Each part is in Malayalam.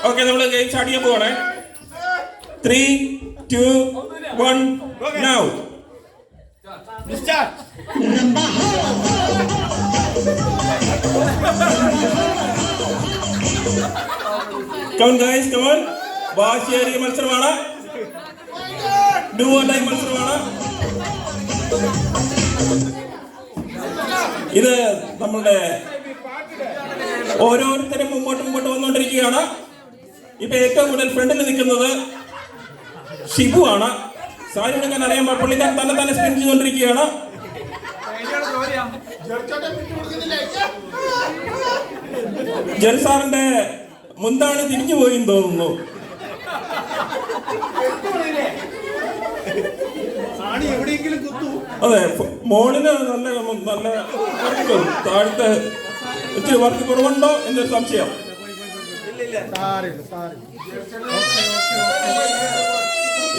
ഓക്കെ, നമ്മൾ ഗെയിം സ്റ്റാർട്ട് ചെയ്യാൻ പോവാണേ. 3, 2, 1 now. Come on guys, come on. വാശിയേറിയ മത്സരമാണ്, ഡു ഓർ ഡൈ മത്സരമാണ് ഇത്. നമ്മളുടെ ഓരോരുത്തരും മുമ്പോട്ട് വന്നുകൊണ്ടിരിക്കുകയാണ്. ഇപ്പൊ ഏറ്റവും കൂടുതൽ ഫ്രണ്ടിൽ നിൽക്കുന്നത് ഷിബു ആണ്. സാരി എടുക്കാൻ അറിയാൻ പുള്ളിക്കാരൻ തന്നെ സ്പിൻ ചെയ്തുകൊണ്ടിരിക്കുകയാണ്. ജൽസാറിന്റെ മുന്താണ് തിരിഞ്ഞു പോയി തോന്നുന്നു. അതെ, മോളിന് നല്ല താഴത്തെ ഇച്ചിരി വർക്ക് കുറവുണ്ടോ എന്നൊരു സംശയം.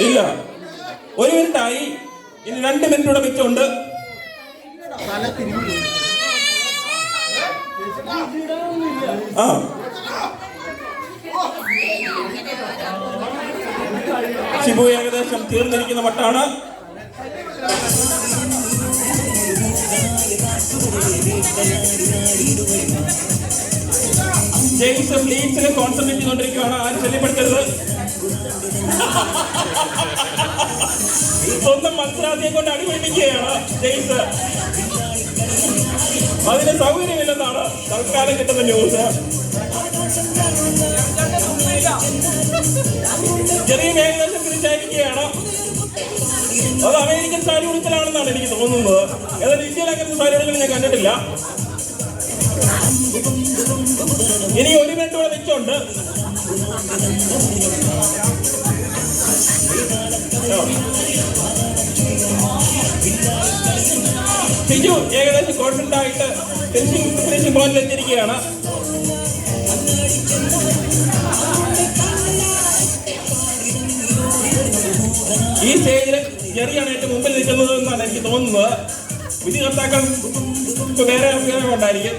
ഇല്ല, 1 മിനിറ്റായി, ഇനി 2 മിനിറ്റ് കൂടെ മിച്ചമുണ്ട്. ആ ഷിബു ഏകദേശം തീർന്നിരിക്കുന്ന മട്ടാണ്. ജെയിംസ് ലീഡ്സിനെ കോൺസെൻട്രേറ്റ് ചെയ്തുകൊണ്ടിരിക്കുകയാണ്. ആരും ശല്യപ്പെടുത്തരുത്. സ്വന്തം മത്സരാർത്ഥിയെ കൊണ്ട് അടിപിടിപ്പിക്കുകയാണ് ജെയിംസ്. അതിന് സൗകര്യമില്ലെന്നാണ് തൽക്കാലം കിട്ടുന്ന ന്യൂസ്. ചെറിയ ഏകദേശം തിരിച്ചയക്കുകയാണ്. അത് അമേരിക്കൻ സാരി ഉടുക്കലാണെന്നാണ് എനിക്ക് തോന്നുന്നത്. ഏതായാലും ഇന്ത്യയിൽ അങ്ങനത്തെ സാരി ഉടുക്കൽ ഞാൻ കണ്ടിട്ടില്ല. ഇനി 1 മിനിറ്റ് കൂടെ വെച്ചുണ്ട്. ഷിജു ഏകദേശം കോൺഫിഡന്റ് ആയിട്ട് ഫിനിഷിംഗ് പോയിന്റിൽ എത്തിയിരിക്കുകയാണ്. ഈ സ്റ്റേജിൽ ജെറിയാണ് ഏറ്റവും മുമ്പിൽ നിൽക്കുന്നത് എന്നാണ് എനിക്ക് തോന്നുന്നത്. വിധികർത്താക്കൾ വേറെ ഉണ്ടായിരിക്കും.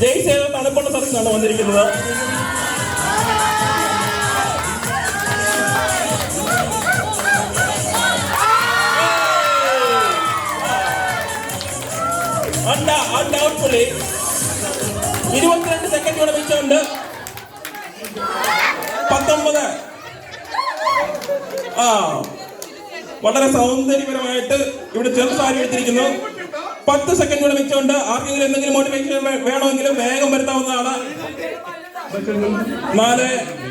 ജെയ്സ് ഏതോ തണുപ്പുള്ള സ്ഥലത്താണ് വന്നിരിക്കുന്നത്. അൺഡൗട്ട്ഫുള്ളി 22 സെക്കൻഡ് കൂടെ വെച്ചുകൊണ്ട് 19. വളരെ സൗന്ദര്യപരമായിട്ട് ഇവിടെ ചെറു സാരി എടുത്തിരിക്കുന്നു. 10 സെക്കൻഡ് കൂടെ വെച്ചുകൊണ്ട് ആർക്കെങ്കിലും എന്തെങ്കിലും മോട്ടിവേഷൻ വേണമെങ്കിലും വേഗം വരുത്താവുന്നതാണ്. 4,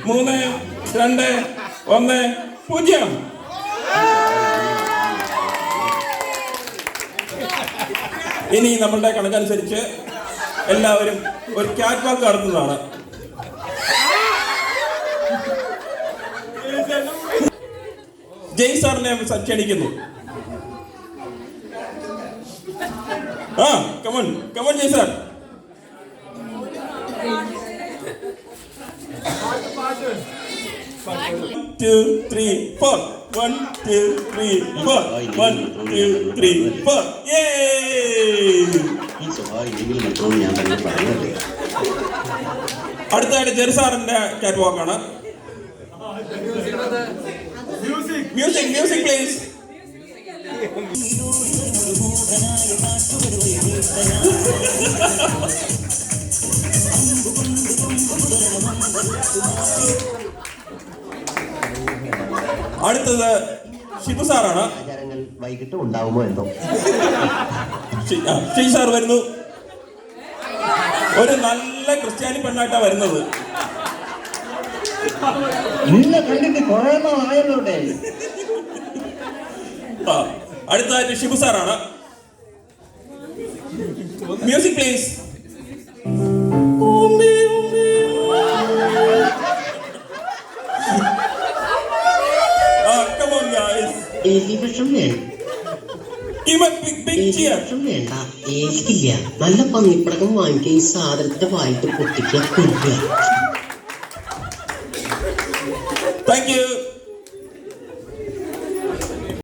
3, 2, 1, 0. ഇനി നമ്മളുടെ കണക്കനുസരിച്ച് എല്ലാവരും ഒരു ക്യാറ്റ് വാക്ക് നടത്തുന്നതാണ്. ജയ് സാറിനെ ക്ഷണിക്കുന്നു. കമോൺ ജയ് സാർ. അടുത്തതായിട്ട് ജെറി സാറിന്റെ ക്യാറ്റ് വാക്കാണ്. Music please. അടുത്തത് ഷിബു സാറാണ്. വൈകിട്ട് ഉണ്ടാവുമോ എന്തോ. ഷിബു സാർ വരുന്നു. ഒരു നല്ല ക്രിസ്ത്യാനി പെണ്ണായിട്ടാ വരുന്നത്. അടുത്തതായിട്ട് ഷിബു സാറാണ്. Music please. Come on guys. Give a big മാത്രം വേണ്ട, ഏൽക്കില്ല. നല്ല പന്നിപ്പടക്കം വാങ്ങിക്കുക, ഈ സാധനത്തിന്റെ വായിട്ട് പൊട്ടിക്കുക, കൊല്ലുക. Thank you.